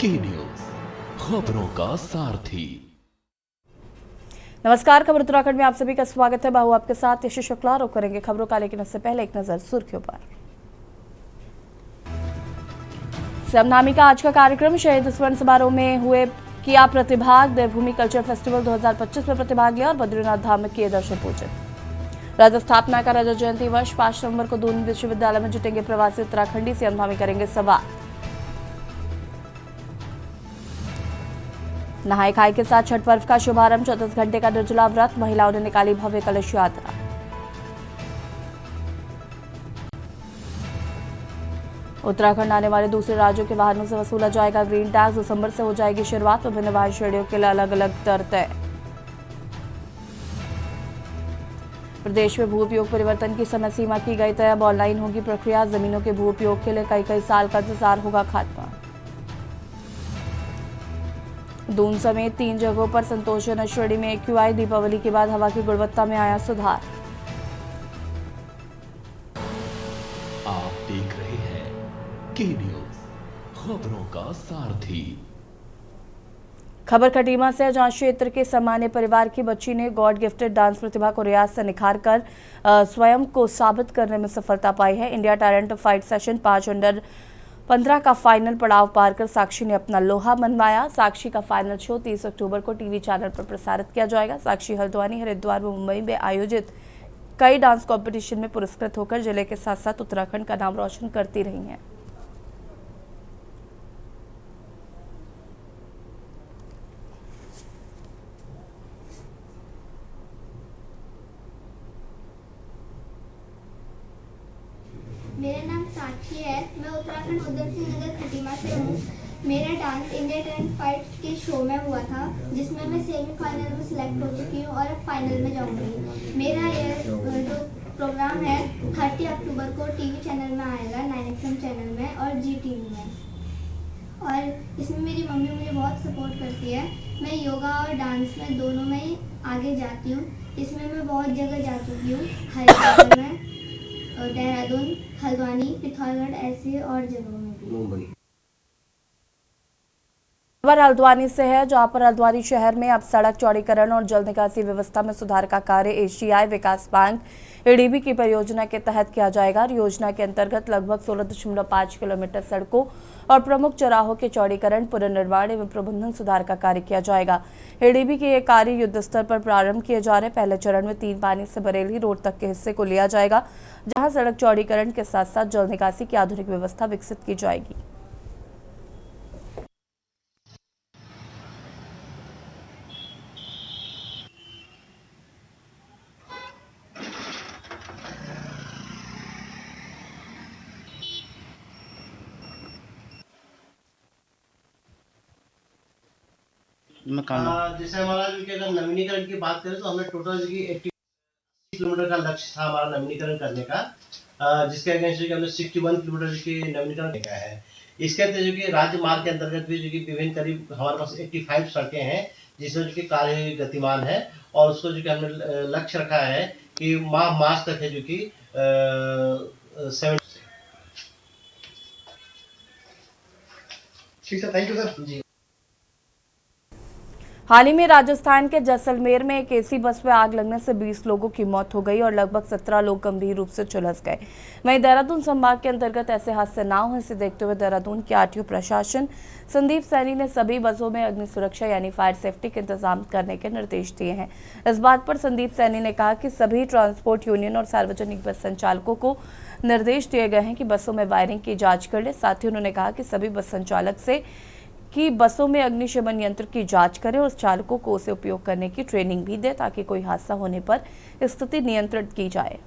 की न्यूज, खबरों का सारथी। नमस्कार, खबर उत्तराखंड में आप सभी का स्वागत है। बाहू आपके साथ यश शुक्ला। रुक करेंगे खबरों का, लेकिन इससे पहले एक नजर सुर्खियों पर। समनामी का आज का कार्यक्रम, शहीद स्मरण समारोह में हुए किया प्रतिभाग। देवभूमि कल्चर फेस्टिवल 2025 में प्रतिभाग लिया और बद्रीनाथ धाम में किए दर्शन पूजन। राज्य स्थापना का रजत जयंती वर्ष, 5 नवंबर को दून विश्वविद्यालय में जुटेंगे प्रवासी उत्तराखंडी। सीएम धामी करेंगे सवाल। नहाय खाई के साथ छठ पर्व का शुभारंभ, 34 घंटे का निर्जला व्रत, महिलाओं ने निकाली भव्य कलश यात्रा। उत्तराखंड आने वाले दूसरे राज्यों के वाहनों से वसूला जाएगा ग्रीन टैक्स। दिसंबर से हो जाएगी शुरुआत। विभिन्न वाहन श्रेणियों के लिए अलग अलग दर तय। प्रदेश में भू उपयोग परिवर्तन की समय सीमा की गई तय। अब ऑनलाइन होगी प्रक्रिया। जमीनों के भू उपयोग के लिए कई साल का इंतजार होगा खात्मा। दून समेत 3 जगहों पर संतोषजनक श्रेणी में AQI। दीपावली के बाद हवा की गुणवत्ता में आया सुधार। आप देख रहे हैं की न्यूज, खबरों का सारथी। खबर खटीमा से, जहां क्षेत्र के सामान्य परिवार की बच्ची ने गॉड गिफ्टेड डांस प्रतिभा को रियाज से निखार कर स्वयं को साबित करने में सफलता पाई है। India talent fight session 5 under 15 का फाइनल पड़ाव पार कर साक्षी ने अपना लोहा मनवाया। साक्षी का फाइनल शो 30 अक्टूबर को टीवी चैनल पर प्रसारित किया जाएगा। साक्षी हल्द्वानी, हरिद्वार व मुंबई में आयोजित कई डांस कंपटीशन में पुरस्कृत होकर जिले के साथ साथ उत्तराखंड का नाम रोशन करती रही हैं। मेरा नाम साक्षी है। मैं उत्तराखंड उधम सिंह नगर खटीमा से हूँ। मेरा डांस इंडिया टैलेंट फाइट के शो में हुआ था, जिसमें मैं सेमीफाइनल में सिलेक्ट हो चुकी हूँ और अब फाइनल में जाऊँगी। मेरा यह जो प्रोग्राम है 30 अक्टूबर को टीवी चैनल में आएगा, 9XM चैनल में और GTV में। और इसमें मेरी मम्मी मुझे बहुत सपोर्ट करती है। मैं योगा और डांस में दोनों में ही आगे जाती हूँ। इसमें मैं बहुत जगह जा चुकी हूँ, हरिद्वार में, देहरादून, हल्द्वानी, पिथौरागढ़, ऐसे और जगहों में भी। मुंबई। खबर हल्द्वानी से है, जहां पर हल्द्वानी शहर में अब सड़क चौड़ीकरण और जल निकासी व्यवस्था में सुधार का कार्य एशियाई विकास बैंक ADB की परियोजना के तहत किया जाएगा। योजना के अंतर्गत लगभग 16.5 किलोमीटर सड़कों और प्रमुख चौराहों के चौड़ीकरण, पुनर्निर्माण एवं प्रबंधन सुधार का कार्य किया जाएगा। ADB के ये कार्य युद्ध स्तर पर प्रारंभ किए जा रहे। पहले चरण में 3 पानी से बरेली रोड तक के हिस्से को लिया जाएगा, जहाँ सड़क चौड़ीकरण के साथ साथ जल निकासी की आधुनिक व्यवस्था विकसित की जाएगी। जैसे हमारा जो कि अगर नवीनीकरण की बात करें तो हमने टोटल जो कि 80 किलोमीटर का लक्ष्य था हमारा नवीनीकरण करने का, जिसके अगेंस्ट जो कि हमने 61 किलोमीटर जो कि नवीनीकरण किया है। इसके अंतर्गत जो कि राज्य मार्ग के अंतर्गत भी जो कि विभिन्न करीब हमारे पास 85 सड़कें हैं, जिसमें जो कि कार्य गतिमान है और उसको जो कि हमने लक्ष्य रखा है कि मार्च तक है जो कि 7। ठीक है, थैंक यू सर जी। हाल ही में राजस्थान के जैसलमेर में एक AC बस में आग लगने से 20 लोगों की मौत हो गई और लगभग 17 लोग गंभीर रूप से झुलस गए। वहीं देहरादून संभाग के अंतर्गत ऐसे हादसे न हो, इसे देखते हुए देहरादून के RTO प्रशासन संदीप सैनी ने सभी बसों में अग्नि सुरक्षा यानी फायर सेफ्टी के इंतजाम करने के निर्देश दिए हैं। इस बात पर संदीप सैनी ने कहा कि सभी ट्रांसपोर्ट यूनियन और सार्वजनिक बस संचालकों को निर्देश दिए गए हैं कि बसों में वायरिंग की जाँच कर ले। साथ ही उन्होंने कहा कि सभी बस संचालक से कि बसों में अग्निशमन यंत्र की जांच करें और चालकों को उसे उपयोग करने की ट्रेनिंग भी दे, ताकि कोई हादसा होने पर स्थिति नियंत्रित की जाए।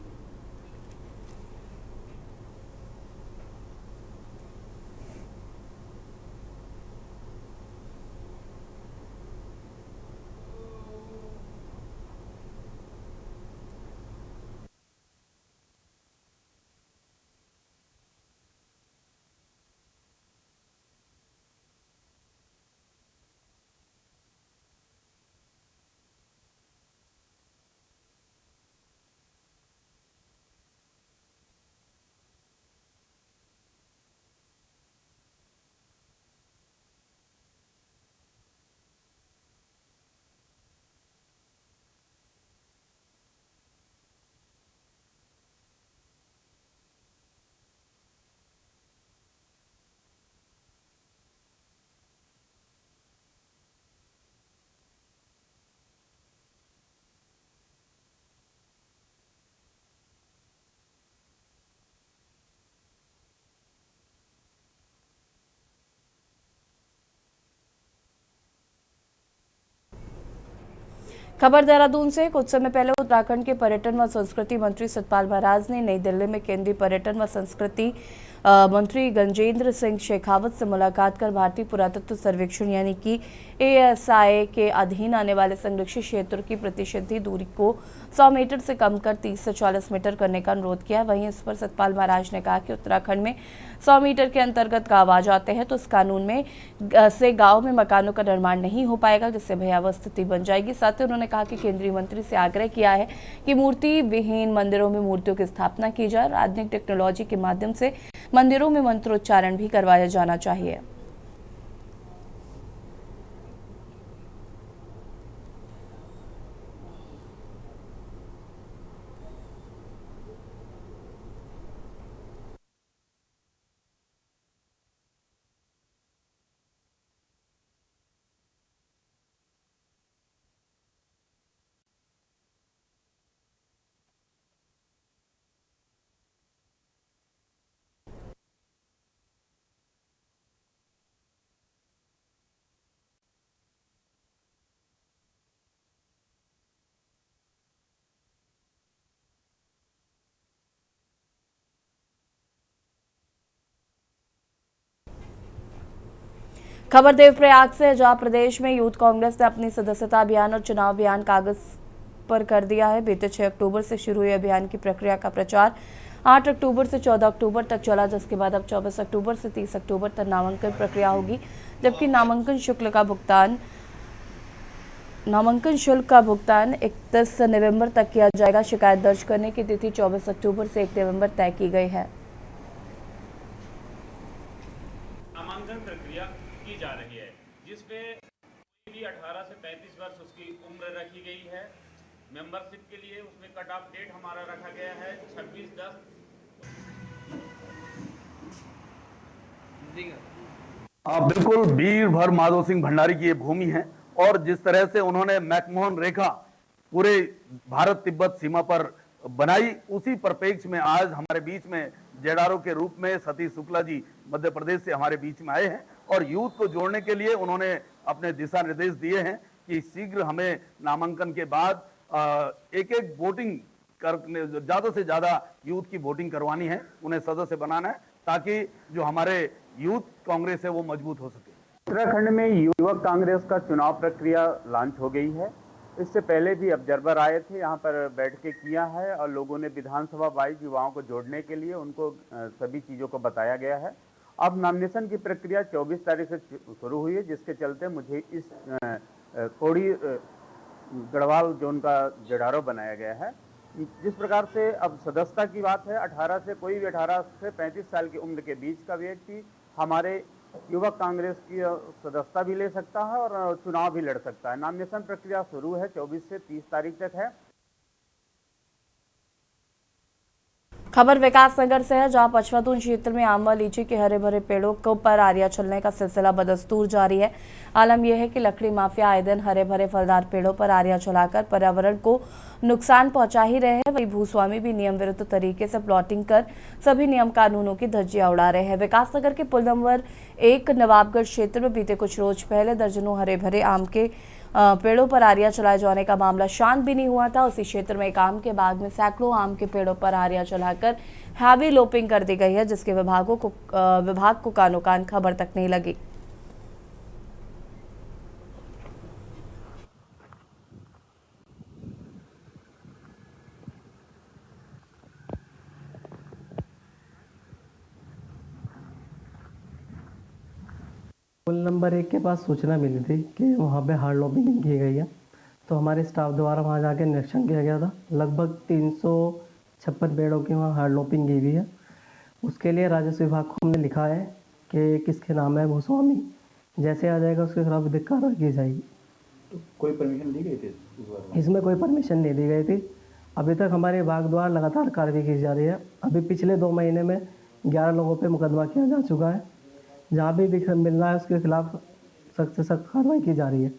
खबर देहरादून से। कुछ समय पहले उत्तराखंड के पर्यटन व संस्कृति मंत्री सतपाल महाराज ने नई दिल्ली में केंद्रीय पर्यटन व संस्कृति मंत्री गजेंद्र सिंह शेखावत से मुलाकात कर भारतीय पुरातत्व सर्वेक्षण यानी कि ASI के अधीन आने वाले संरक्षित क्षेत्र की प्रतिशत दूरी को 100 मीटर से कम कर 30 से 40 मीटर करने का अनुरोध किया। वहीं इस पर सतपाल महाराज ने कहा कि उत्तराखंड में 100 मीटर के अंतर्गत गांव आ जाते हैं तो इस कानून में से गांव में मकानों का निर्माण नहीं हो पाएगा, जिससे भयावह स्थिति बन जाएगी। साथ ही उन्होंने कहा कि केंद्रीय मंत्री से आग्रह किया है कि मूर्ति विहीन मंदिरों में मूर्तियों की स्थापना की जाए। आधुनिक टेक्नोलॉजी के माध्यम से मंदिरों में मंत्रोच्चारण भी करवाया जाना चाहिए। खबर देवप्रयाग से, जहां प्रदेश में यूथ कांग्रेस ने अपनी सदस्यता अभियान और चुनाव अभियान कागज पर कर दिया है। बीते 6 अक्टूबर से शुरू हुई अभियान की प्रक्रिया का प्रचार 8 अक्टूबर से 14 अक्टूबर तक चला, जिसके बाद अब 24 अक्टूबर से 30 अक्टूबर तक नामांकन प्रक्रिया होगी, जबकि नामांकन शुल्क का भुगतान 31 नवंबर तक किया जाएगा। शिकायत दर्ज करने की तिथि 24 अक्टूबर से 1 नवंबर तय की गई है। नामांकन प्रक्रिया की जा रही है, जिसमें कोई भी 18 से 35 वर्ष उसकी उम्र रखी गई है। मेंबरशिप के लिए उसमें कट ऑफ डेट हमारा रखा गया है 26/10। बिल्कुल वीर भर माधव सिंह भंडारी की ये भूमि है और जिस तरह से उन्होंने मैकमोहन रेखा पूरे भारत तिब्बत सीमा पर बनाई, उसी परिप्रेक्ष्य में आज हमारे बीच में जेडारो के रूप में सतीश शुक्ला जी मध्य प्रदेश से हमारे बीच में आए हैं और यूथ को जोड़ने के लिए उन्होंने अपने दिशा निर्देश दिए हैं कि शीघ्र हमें नामांकन के बाद एक वोटिंग करने, ज्यादा से ज्यादा यूथ की वोटिंग करवानी है, उन्हें सदस्य बनाना है ताकि जो हमारे यूथ कांग्रेस है वो मजबूत हो सके। उत्तराखंड में युवक कांग्रेस का चुनाव प्रक्रिया लॉन्च हो गई है। इससे पहले भी ऑब्जर्वर आए थे, यहाँ पर बैठ के किया है और लोगों ने विधानसभा वाइज युवाओं को जोड़ने के लिए उनको सभी चीज़ों को बताया गया है। अब नॉमिनेशन की प्रक्रिया 24 तारीख से शुरू हुई है, जिसके चलते मुझे इस कोड़ी गढ़वाल जोन का जडारो बनाया गया है। जिस प्रकार से अब सदस्यता की बात है, 18 से कोई भी 18 से 35 साल की उम्र के बीच का व्यक्ति हमारे युवक कांग्रेस की सदस्यता भी ले सकता है और चुनाव भी लड़ सकता है। नॉमिनेशन प्रक्रिया शुरू है, 24 से 30 तारीख तक है। खबर विकासनगर से है, जहां पचवातून क्षेत्र में आम व लीची के हरे भरे पेड़ों को पर आरिया चलने का सिलसिला बदस्तूर जारी है। आलम यह है कि लकड़ी माफिया आए दिन हरे भरे फलदार पेड़ों पर आरिया चलाकर पर्यावरण को नुकसान पहुंचा ही रहे हैं। वही भूस्वामी भी नियम विरुद्ध तरीके से प्लॉटिंग कर सभी नियम कानूनों की धज्जियां उड़ा रहे हैं। विकासनगर के पुल नंबर 1 नवाबगढ़ क्षेत्र में बीते कुछ रोज पहले दर्जनों हरे भरे आम के पेड़ों पर आरिया चलाए जाने का मामला शांत भी नहीं हुआ था। उसी क्षेत्र में एक आम के बाग में सैकड़ों आम के पेड़ों पर आरिया चलाकर हैवी लोपिंग कर दी गई है, जिसके विभाग को कानो कान खबर तक नहीं लगी। पुल नंबर 1 के पास सूचना मिली थी कि वहाँ पे हार्ड लॉपिंग की गई है, तो हमारे स्टाफ द्वारा वहाँ जाके निरीक्षण किया गया था। लगभग 356 पेड़ों की वहाँ हार्ड लॉपिंग की हुई है। उसके लिए राजस्व विभाग को हमने लिखा है कि किसके नाम है भूस्वामी, जैसे आ जाएगा उसके खिलाफ विधिक कार्रवाई की जाएगी। तो कोई परमिशन दी गई थी इसमें? कोई परमिशन नहीं दी गई थी। अभी तक हमारे विभाग द्वारा लगातार कार्रवाई की जा रही है। अभी पिछले 2 महीने में 11 लोगों पर मुकदमा किया जा चुका है। जहाँ भी मिल रहा है उसके खिलाफ सख्त से सख्त कार्रवाई की जा रही है।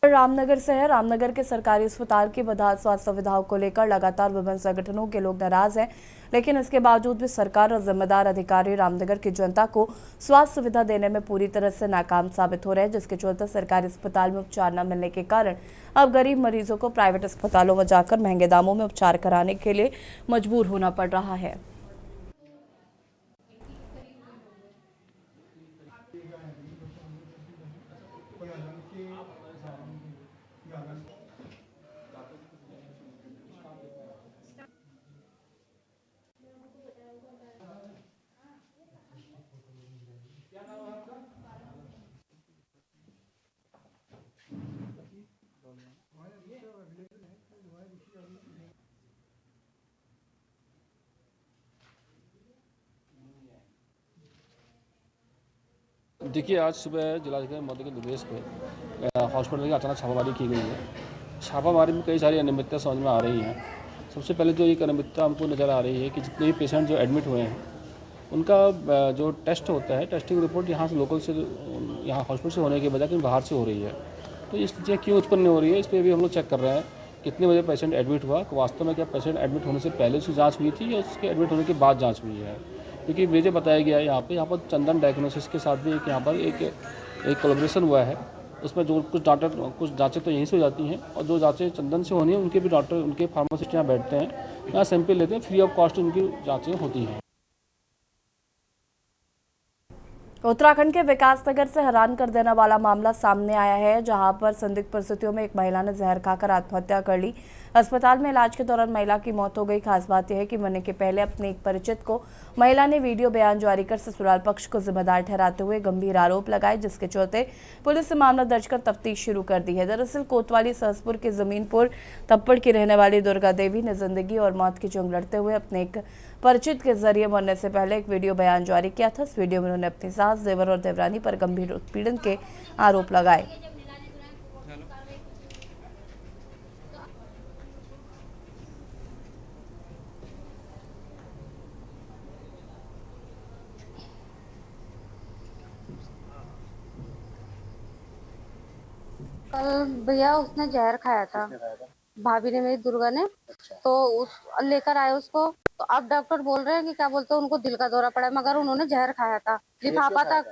रामनगर से है। रामनगर के सरकारी अस्पताल की बदहाल स्वास्थ्य सुविधाओं को लेकर लगातार विभिन्न संगठनों के लोग नाराज हैं, लेकिन इसके बावजूद भी सरकार और जिम्मेदार अधिकारी रामनगर की जनता को स्वास्थ्य सुविधा देने में पूरी तरह से नाकाम साबित हो रहे हैं, जिसके चलते सरकारी अस्पताल में उपचार न मिलने के कारण अब गरीब मरीजों को प्राइवेट अस्पतालों में जाकर महंगे दामों में उपचार कराने के लिए मजबूर होना पड़ रहा है। देखिए, आज सुबह जिलाधिकारी महोदय के निर्देश पे हॉस्पिटल की अचानक छापामारी की गई है। छापामारी में कई सारी अनियमितता समझ में आ रही हैं। सबसे पहले जो एक अनियमितता हमको नज़र आ रही है कि जितने भी पेशेंट जो एडमिट हुए हैं उनका जो टेस्ट होता है, टेस्टिंग रिपोर्ट यहाँ से लोकल से, यहाँ हॉस्पिटल से होने के बजाय कहीं बाहर से हो रही है। तो ये स्थितियाँ क्यों उत्पन्न हो रही है, इस पर भी हम लोग चेक कर रहे हैं। कितने बजे पेशेंट एडमिट हुआ, वास्तव में क्या पेशेंट एडमिट होने से पहले उसकी जाँच हुई थी या उसके एडमिट होने के बाद जाँच हुई है। क्योंकि मुझे बताया गया है यहाँ पर चंदन डायग्नोसिस के साथ भी यहाँ पर एक कोलैबोरेशन हुआ है। उसमें जो कुछ जांचें तो यहीं से हो जाती हैं और जो जांचें चंदन से होनी है उनके भी डॉक्टर, उनके फार्मासिस्ट यहाँ बैठते हैं, यहाँ सैंपल लेते हैं, फ्री ऑफ कॉस्ट उनकी जांचें होती हैं। उत्तराखंड के विकासनगर से हैरान कर देने वाला मामला सामने आया है, जहां पर संदिग्ध परिस्थितियों में एक महिला ने जहर खाकर आत्महत्या कर ली। अस्पताल में इलाज के दौरान महिला की मौत हो गई। खास बात यह है कि मरने के पहले अपने एक परिचित को महिला ने वीडियो बयान जारी कर ससुराल पक्ष को जिम्मेदार ठहराते हुए गंभीर आरोप लगाए, जिसके चलते पुलिस ने मामला दर्ज कर तफ्तीश शुरू कर दी है। दरअसल कोतवाली सहसपुर के जमीनपुर तप्पड़ की रहने वाली दुर्गा देवी ने जिंदगी और मौत की जंग लड़ते हुए अपने एक परिचित के जरिए मरने से पहले एक वीडियो बयान जारी किया था। इस वीडियो में उन्होंने अपनी सास, देवर और देवरानी पर गंभीर उत्पीड़न के आरोप लगाए। कल भैया उसने जहर खाया था, भाभी ने, मेरी दुर्गा ने। तो लेकर आए उसको, तो अब डॉक्टर बोल रहे हैं कि क्या बोलते हैं, उनको दिल का दौरा पड़ा, मगर उन्होंने जहर खाया था लिफाफा तक।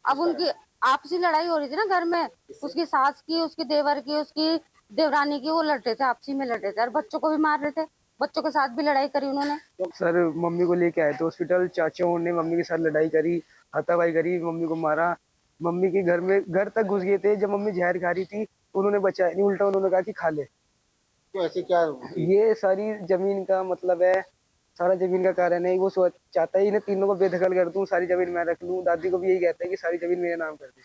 अब उनकी आपसी लड़ाई हो रही थी ना घर में, उसकी सास की, उसकी देवर की, उसकी देवरानी की, वो लड़ रहे थे, आपसी में लड़ रहे थे और बच्चों को भी मार रहे थे। बच्चों के साथ भी लड़ाई करी उन्होंने। सर मम्मी को लेके आए थे हॉस्पिटल, चाचाओं ने मम्मी के साथ लड़ाई करी, हाथापाई करी, मम्मी को मारा। मम्मी के घर तक घुस गए थे। जब मम्मी जहर खा रही थी उन्होंने बचाया नहीं, उल्टा उन्होंने कहा कि खा ले। तो ऐसे क्या, ये सारी जमीन का मतलब है, सारा जमीन का कारण है। वो चाहता है इन्हें तीनों को बेदखल कर दूं, सारी जमीन मैं रख लूं। दादी को भी यही कहता है कि सारी जमीन मेरे नाम कर दी।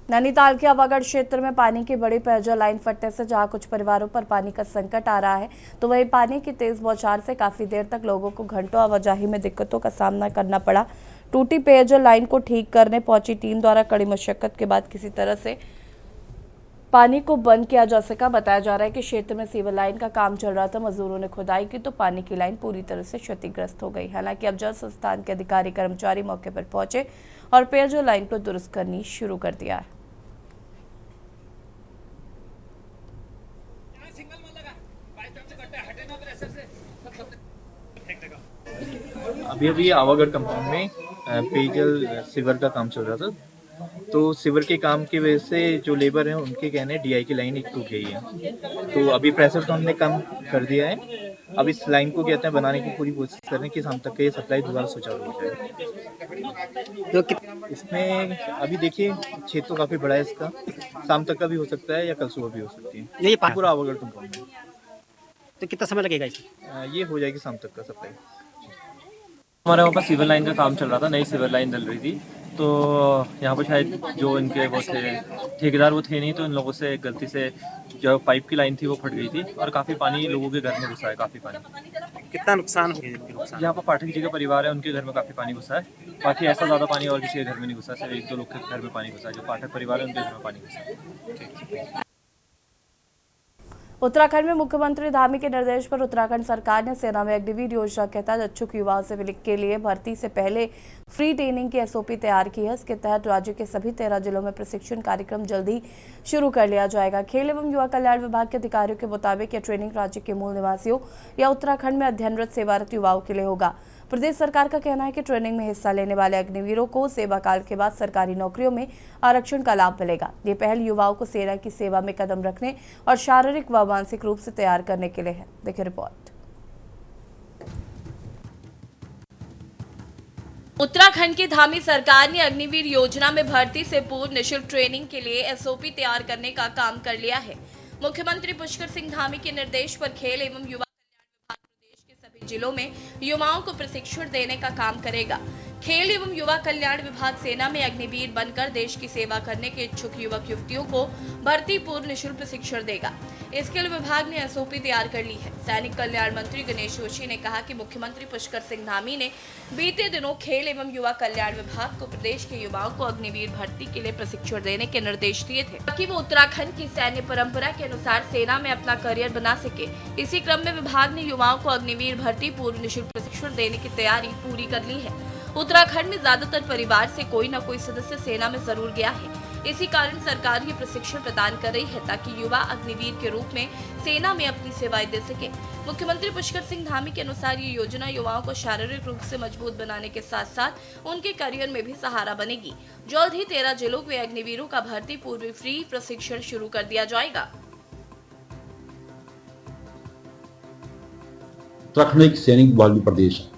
नैनीताल के आवागढ़ क्षेत्र में पानी की बड़ी पेयजल लाइन फटने से जहां कुछ परिवारों पर पानी का संकट आ रहा है, तो वहीं पानी की तेज बौछार से काफी देर तक लोगों को घंटों आवाजाही में दिक्कतों का सामना करना पड़ा। टूटी पेयजल लाइन को ठीक करने पहुंची टीम द्वारा कड़ी मशक्कत के बाद किसी तरह से पानी को बंद किया जा सका। बताया जा रहा है कि क्षेत्र में सीवर लाइन का काम चल रहा था, मजदूरों ने खुदाई की तो पानी की लाइन पूरी तरह से क्षतिग्रस्त हो गई। हालांकि अब जल संस्थान के अधिकारी कर्मचारी मौके पर पहुंचे और पेयजल लाइन को दुरुस्त करनी शुरू कर दिया है। अभी आवागढ़ कंपाउंड में पेयजल सीवर का काम चल रहा था, तो सीवर के काम की वजह से जो लेबर हैं उनके कहने डीआई की लाइन एक टूट गई है। तो अभी प्रेशर तो हमने कम कर दिया है। अब इस लाइन को कहते हैं बनाने की पूरी कोशिश कर रहे हैं कि शाम तक ये सप्लाई दोबारा सुचारू हो जाए। तो इसमें अभी देखिए क्षेत्र तो काफ़ी बड़ा है, इसका शाम तक का भी हो सकता है या कल सुबह भी हो सकती है। ये पूरा आवागढ़ कंपाउंड में। तो कितना समय लगेगा इसमें? ये हो जाएगी शाम तक का सप्लाई। हमारे वहाँ पर सिविल लाइन का काम चल रहा था, नई सिविल लाइन डल रही थी, तो यहाँ पर शायद जो इनके वो थे ठेकेदार वो थे नहीं, तो इन लोगों से गलती से जो पाइप की लाइन थी वो फट गई थी और काफ़ी पानी लोगों के घर में घुसा है। काफ़ी पानी। कितना नुकसान हो गया? यहाँ पर पाठक जी का परिवार है, उनके घर में काफ़ी पानी घुसा है। बाकी ऐसा ज़्यादा पानी और किसी के घर में नहीं घुसा, सिर्फ एक दो लोग के घर में पानी घुसा है। जो पाठक परिवार है उनके घर में पानी घुसा है। उत्तराखंड में मुख्यमंत्री धामी के निर्देश पर उत्तराखंड सरकार ने सेना में अग्निवीर योजना के तहत इच्छुक युवाओं से के लिए भर्ती से पहले फ्री ट्रेनिंग की एसओपी तैयार की है। इसके तहत राज्य के सभी 13 जिलों में प्रशिक्षण कार्यक्रम जल्दी शुरू कर लिया जाएगा। खेल एवं युवा कल्याण विभाग के अधिकारियों के मुताबिक यह ट्रेनिंग राज्य के मूल निवासियों या उत्तराखंड में अध्ययनरत सेवारत युवाओं के लिए होगा। प्रदेश सरकार का कहना है कि ट्रेनिंग में हिस्सा लेने वाले अग्निवीरों को सेवा काल के बाद सरकारी नौकरियों में आरक्षण का लाभ मिलेगा। ये पहल युवाओं को सेना की सेवा में कदम रखने और शारीरिक व मानसिक रूप से तैयार करने के लिए है। देखिए रिपोर्ट। उत्तराखंड की धामी सरकार ने अग्निवीर योजना में भर्ती से पूर्व निःशुल्क ट्रेनिंग के लिए एसओपी तैयार करने का काम कर लिया है। मुख्यमंत्री पुष्कर सिंह धामी के निर्देश पर खेल एवं युवा जिलों में युवाओं को प्रशिक्षण देने का काम करेगा। खेल एवं युवा कल्याण विभाग सेना में अग्निवीर बनकर देश की सेवा करने के इच्छुक युवक युवतियों को भर्ती पूर्व निःशुल्क प्रशिक्षण देगा। इसके लिए विभाग ने एसओपी तैयार कर ली है। सैनिक कल्याण मंत्री गणेश जोशी ने कहा कि मुख्यमंत्री पुष्कर सिंह धामी ने बीते दिनों खेल एवं युवा कल्याण विभाग को प्रदेश के युवाओं को अग्निवीर भर्ती के लिए प्रशिक्षण देने के निर्देश दिए थे ताकि वो उत्तराखंड की सैन्य परंपरा के अनुसार सेना में अपना करियर बना सके। इसी क्रम में विभाग ने युवाओं को अग्निवीर भर्ती पूर्व निःशुल्क प्रशिक्षण देने की तैयारी पूरी कर ली है। उत्तराखंड में ज्यादातर परिवार से कोई न कोई सदस्य सेना में जरूर गया है। इसी कारण सरकार ये प्रशिक्षण प्रदान कर रही है ताकि युवा अग्निवीर के रूप में सेना में अपनी सेवाएं दे सके। मुख्यमंत्री पुष्कर सिंह धामी के अनुसार ये योजना युवाओं को शारीरिक रूप से मजबूत बनाने के साथ साथ उनके करियर में भी सहारा बनेगी। जल्द ही 13 जिलों में अग्निवीरों का भर्ती पूर्व फ्री प्रशिक्षण शुरू कर दिया जाएगा। उत्तराखंड एक सैनिक बहुल प्रदेश है।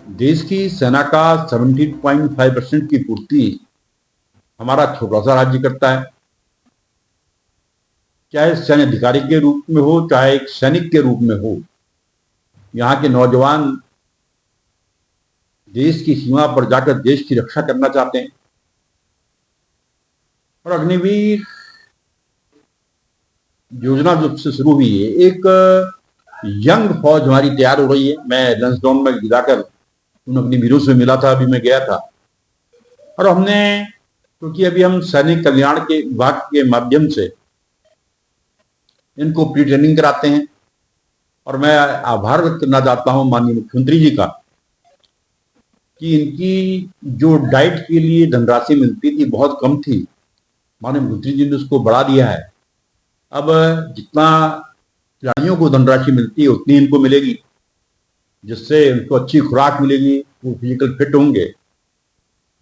देश की सेना का 17.5% की पूर्ति हमारा छोटा सा राज्य करता है। चाहे सैन्य अधिकारी के रूप में हो, चाहे एक सैनिक के रूप में हो, यहाँ के नौजवान देश की सीमा पर जाकर देश की रक्षा करना चाहते हैं। और अग्निवीर योजना जब से शुरू हुई है, एक यंग फौज हमारी तैयार हो रही है। मैं लंसडाउन में जाकर उन अग्निवीरों से मिला था, अभी मैं गया था, और हमने, क्योंकि अभी हम सैनिक कल्याण के विभाग के माध्यम से इनको प्री ट्रेनिंग कराते हैं, और मैं आभार व्यक्त करना चाहता हूं माननीय मुख्यमंत्री जी का कि इनकी जो डाइट के लिए धनराशि मिलती थी बहुत कम थी, माननीय मुख्यमंत्री जी ने उसको बढ़ा दिया है। अब जितना खिलाड़ियों को धनराशि मिलती है उतनी इनको मिलेगी, जिससे उनको अच्छी खुराक मिलेगी, वो फिजिकल फिट होंगे।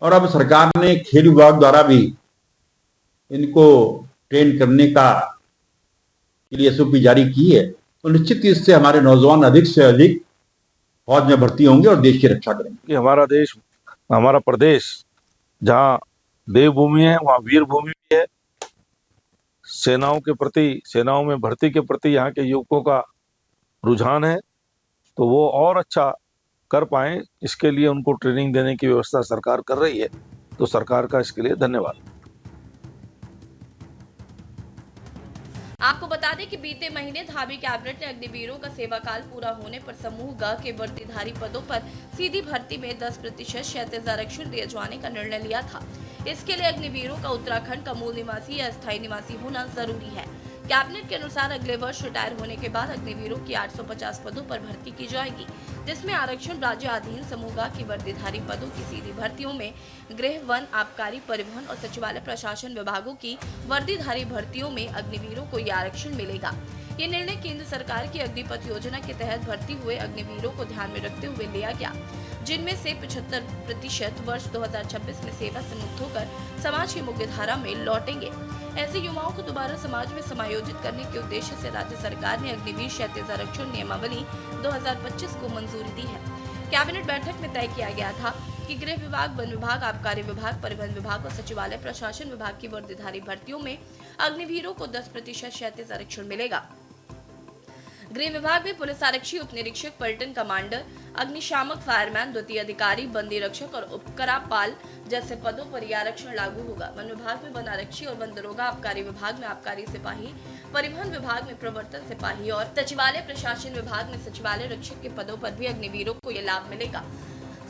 और अब सरकार ने खेल विभाग द्वारा भी इनको ट्रेन करने का के लिए एसओपी जारी की है, तो निश्चित इससे हमारे नौजवान अधिक से अधिक फौज में भर्ती होंगे और देश की रक्षा करेंगे। कि हमारा देश, हमारा प्रदेश जहाँ देवभूमि है वहाँ वीर भूमि भी है। सेनाओं के प्रति, सेनाओं में भर्ती के प्रति यहाँ के युवकों का रुझान है, तो वो और अच्छा कर पाएं, इसके लिए उनको ट्रेनिंग देने की व्यवस्था सरकार कर रही है। तो सरकार का इसके लिए धन्यवाद। आपको बता दें कि बीते महीने धामी कैबिनेट ने अग्निवीरों का सेवा काल पूरा होने पर समूह ग के वर्दीधारी पदों पर सीधी भर्ती में 10% क्षैतिज आरक्षण दिए जाने का निर्णय लिया था। इसके लिए अग्निवीरों का उत्तराखंड का मूल निवासी या स्थायी निवासी होना जरूरी है। कैबिनेट के अनुसार अगले वर्ष रिटायर होने के बाद अग्निवीरों की 850 पदों पर भर्ती की जाएगी, जिसमें आरक्षण राज्य अधीन समूह की वर्दीधारी पदों की सीधी भर्तियों में गृह, वन, आबकारी, परिवहन और सचिवालय प्रशासन विभागों की वर्दीधारी भर्तियों में अग्निवीरों को यह आरक्षण मिलेगा। ये निर्णय केंद्र सरकार की अग्निपथ योजना के तहत भर्ती हुए अग्निवीरों को ध्यान में रखते हुए लिया गया, जिनमें से 75% वर्ष 2026 में सेवा से मुक्त होकर समाज की मुख्य धारा में लौटेंगे। ऐसे युवाओं को दोबारा समाज में समायोजित करने के उद्देश्य से राज्य सरकार ने अग्निवीर क्षैतिज आरक्षण नियमावली 2025 को मंजूरी दी है। कैबिनेट बैठक में तय किया गया था कि गृह विभाग, वन विभाग, आबकारी विभाग, परिवहन विभाग और सचिवालय प्रशासन विभाग की वर्दीधारी भर्तियों में अग्निवीरों को 10% क्षैतिज आरक्षण मिलेगा। गृह विभाग में पुलिस आरक्षी, उप निरीक्षक, पलटन कमांडर, अग्निशामक, फायरमैन, द्वितीय अधिकारी, बंदी रक्षक और उपकरापाल जैसे पदों पर यह आरक्षण लागू होगा। वन विभाग में वन आरक्षी और वन दरोगा, आबकारी विभाग में आबकारी सिपाही, परिवहन विभाग में प्रवर्तन सिपाही और सचिवालय प्रशासन विभाग में सचिवालय रक्षक के पदों पर भी अग्निवीरों को यह लाभ मिलेगा।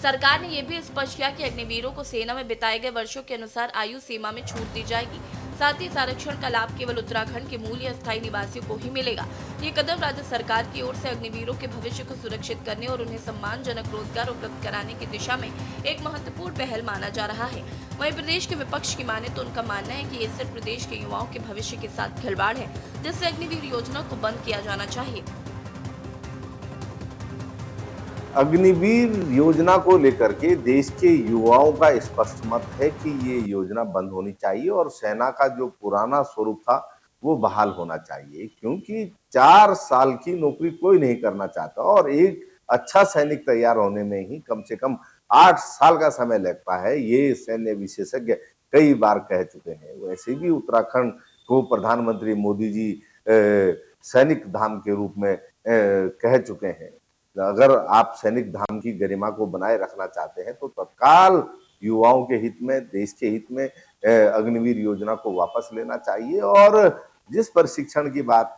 सरकार ने यह भी स्पष्ट किया कि अग्निवीरों को सेना में बिताए गए वर्षों के अनुसार आयु सीमा में छूट दी जाएगी। साथ ही इस आरक्षण का लाभ केवल उत्तराखंड के मूल या स्थायी निवासियों को ही मिलेगा। ये कदम राज्य सरकार की ओर से अग्निवीरों के भविष्य को सुरक्षित करने और उन्हें सम्मानजनक रोजगार उपलब्ध कराने की दिशा में एक महत्वपूर्ण पहल माना जा रहा है। वहीं प्रदेश के विपक्ष की माने तो उनका मानना है कि ये सिर्फ प्रदेश के युवाओं के भविष्य के साथ खिलवाड़ है, जिससे अग्निवीर योजना को बंद किया जाना चाहिए। अग्निवीर योजना को लेकर के देश के युवाओं का स्पष्ट मत है कि ये योजना बंद होनी चाहिए और सेना का जो पुराना स्वरूप था वो बहाल होना चाहिए, क्योंकि 4 साल की नौकरी कोई नहीं करना चाहता और एक अच्छा सैनिक तैयार होने में ही कम से कम 8 साल का समय लगता है। ये सैन्य विशेषज्ञ कई बार कह चुके हैं। वैसे भी उत्तराखंड को प्रधानमंत्री मोदी जी सैनिक धाम के रूप में कह चुके हैं। अगर आप सैनिक धाम की गरिमा को बनाए रखना चाहते हैं तो तत्काल युवाओं के हित में, देश के हित में अग्निवीर योजना को वापस लेना चाहिए और जिस प्रशिक्षण की बात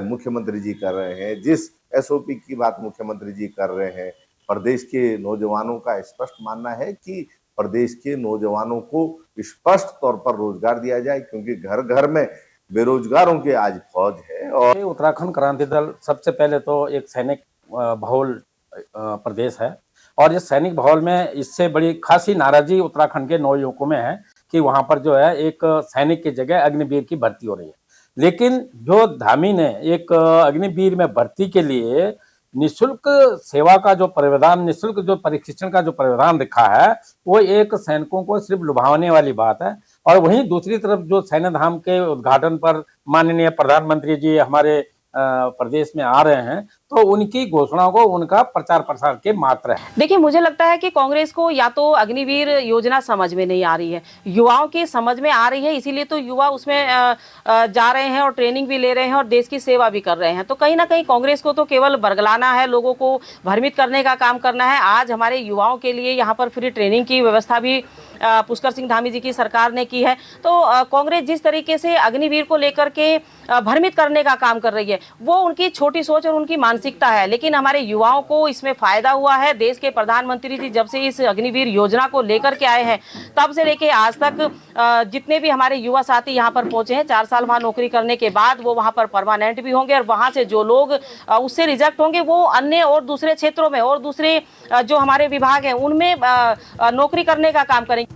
मुख्यमंत्री जी कर रहे हैं, जिस एसओपी की बात मुख्यमंत्री जी कर रहे हैं, प्रदेश के नौजवानों का स्पष्ट मानना है कि प्रदेश के नौजवानों को स्पष्ट तौर पर रोजगार दिया जाए, क्योंकि घर घर में बेरोजगारों की आज फौज है। और उत्तराखंड क्रांति दल सबसे पहले तो एक सैनिक बहुल प्रदेश है और इस सैनिक बहुल में इससे बड़ी खासी नाराजगी उत्तराखंड के नौयुवकों में है कि वहां पर जो है एक सैनिक की जगह अग्निवीर की भर्ती हो रही है। लेकिन जो धामी ने एक अग्निवीर में भर्ती के लिए निःशुल्क सेवा का जो प्रावधान, निःशुल्क जो प्रशिक्षण का जो प्रावधान रखा है, वो एक सैनिकों को सिर्फ लुभावने वाली बात है। और वहीं दूसरी तरफ जो सैन्य धाम के उद्घाटन पर माननीय प्रधानमंत्री जी हमारे प्रदेश में आ रहे हैं, तो उनकी घोषणाओं को उनका प्रचार प्रसार के मात्र है। देखिए, मुझे लगता है कि कांग्रेस को या तो अग्निवीर योजना समझ में नहीं आ रही है, युवाओं की समझ में आ रही है, इसीलिए तो युवा उसमें जा रहे हैं और ट्रेनिंग भी ले रहे हैं और देश की सेवा भी कर रहे हैं। तो कहीं ना कहीं कांग्रेस को तो केवल बरगलाना है, लोगों को भ्रमित करने का काम करना है। आज हमारे युवाओं के लिए यहाँ पर फ्री ट्रेनिंग की व्यवस्था भी पुष्कर सिंह धामी जी की सरकार ने की है। तो कांग्रेस जिस तरीके से अग्निवीर को लेकर के भ्रमित करने का काम कर रही है, वो उनकी छोटी सोच और उनकी मानसिकता है। लेकिन हमारे युवाओं को इसमें फायदा हुआ है। देश के प्रधानमंत्री जी जब से इस अग्निवीर योजना को लेकर के आए हैं, तब से लेके आज तक जितने भी हमारे युवा साथी यहाँ पर पहुंचे हैं, 4 साल वहाँ नौकरी करने के बाद वो वहाँ पर परमानेंट भी होंगे और वहाँ से जो लोग उससे रिजेक्ट होंगे वो अन्य और दूसरे क्षेत्रों में और दूसरे जो हमारे विभाग हैं उनमें नौकरी करने का काम करेंगे।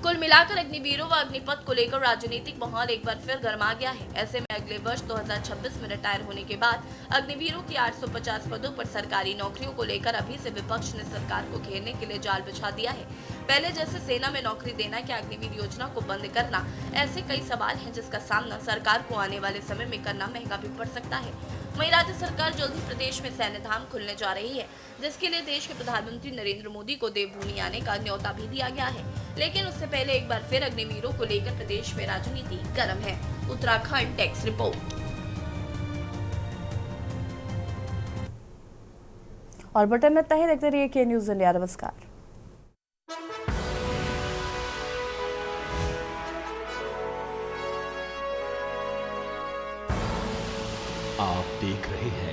कुल मिलाकर अग्निवीरों व अग्निपथ को लेकर राजनीतिक माहौल एक बार फिर गर्मा गया है। ऐसे में अगले वर्ष 2026 में रिटायर होने के बाद अग्निवीरों की 850 पदों पर सरकारी नौकरियों को लेकर अभी से विपक्ष ने सरकार को घेरने के लिए जाल बिछा दिया है। पहले जैसे सेना में नौकरी देना क्या अग्निवीर योजना को बंद करना, ऐसे कई सवाल हैं जिसका सामना सरकार को आने वाले समय में करना महंगा भी पड़ सकता है। वहीं राज्य सरकार जल्द ही प्रदेश में सैन्य धाम खुलने जा रही है, जिसके लिए देश के प्रधानमंत्री नरेंद्र मोदी को देवभूमि आने का न्योता भी दिया गया है। लेकिन उससे पहले एक बार फिर अग्निवीरों को लेकर प्रदेश में राजनीति गर्म है। उत्तराखंड टेक्स रिपोर्ट। और बटन में तहे देखते रहिए के न्यूज़ इंडिया। नमस्कार। आप देख रहे हैं